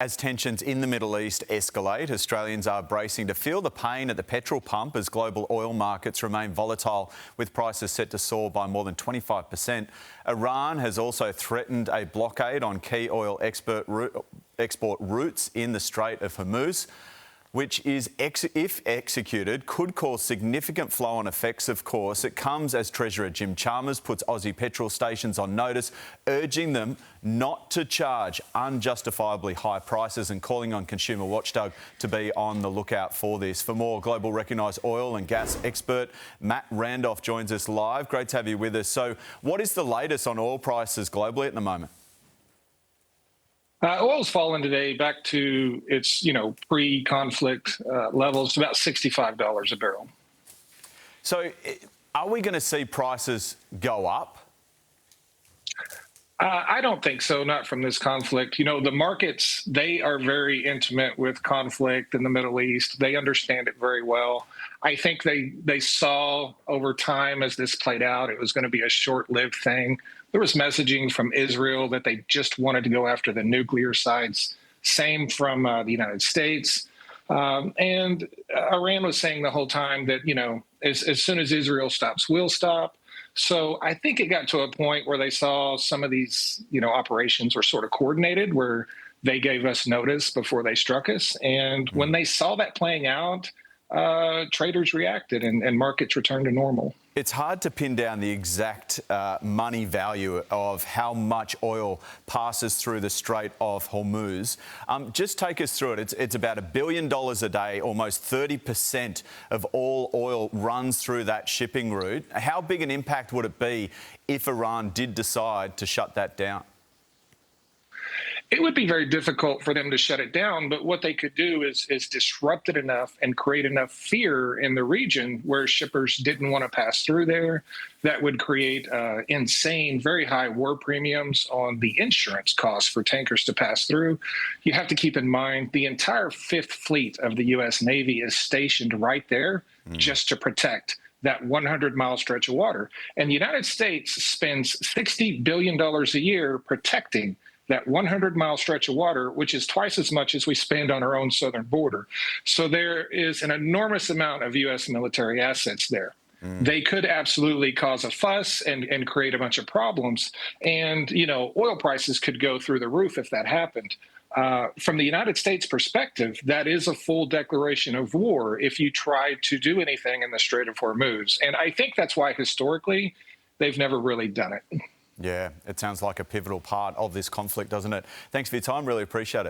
As tensions in the Middle East escalate, Australians are bracing to feel the pain at the petrol pump as global oil markets remain volatile, with prices set to soar by more than 25%. Iran has also threatened a blockade on key oil export routes in the Strait of Hormuz, which is, if executed, could cause significant flow-on effects, of course. It comes as Treasurer Jim Chalmers puts Aussie petrol stations on notice, urging them not to charge unjustifiably high prices and calling on consumer watchdog to be on the lookout for this. For more, global recognised oil and gas expert Matt Randolph joins us live. Great to have you with us. So what is the latest on oil prices globally at the moment? Oil's fallen today back to its, pre-conflict levels, about $65 a barrel. So are we going to see prices go up? I don't think so, not from this conflict. The markets, they are very intimate with conflict in the Middle East. They understand it very well. I think they saw over time as this played out, it was going to be a short-lived thing. There was messaging from Israel that they just wanted to go after the nuclear sites. Same from the United States. And Iran was saying the whole time that, as soon as Israel stops, we'll stop. So I think it got to a point where they saw some of these, operations were sort of coordinated, where they gave us notice before they struck us. And when they saw that playing out, traders reacted and markets returned to normal. It's hard to pin down the exact money value of how much oil passes through the Strait of Hormuz. Just take us through it. It's about $1 billion a day. Almost 30% of all oil runs through that shipping route. How big an impact would it be if Iran did decide to shut that down? It would be very difficult for them to shut it down, but what they could do is disrupt it enough and create enough fear in the region where shippers didn't want to pass through there. That would create insane, very high war premiums on the insurance costs for tankers to pass through. You have to keep in mind the entire Fifth Fleet of the U.S. Navy is stationed right there just to protect that 100-mile stretch of water. And the United States spends $60 billion a year protecting that 100-mile stretch of water, which is twice as much as we spend on our own southern border. So there is an enormous amount of U.S. military assets there. They could absolutely cause a fuss and create a bunch of problems. And, oil prices could go through the roof if that happened. From the United States perspective, that is a full declaration of war if you try to do anything in the Strait of Hormuz. And I think that's why historically they've never really done it. Yeah, it sounds like a pivotal part of this conflict, doesn't it? Thanks for your time. Really appreciate it.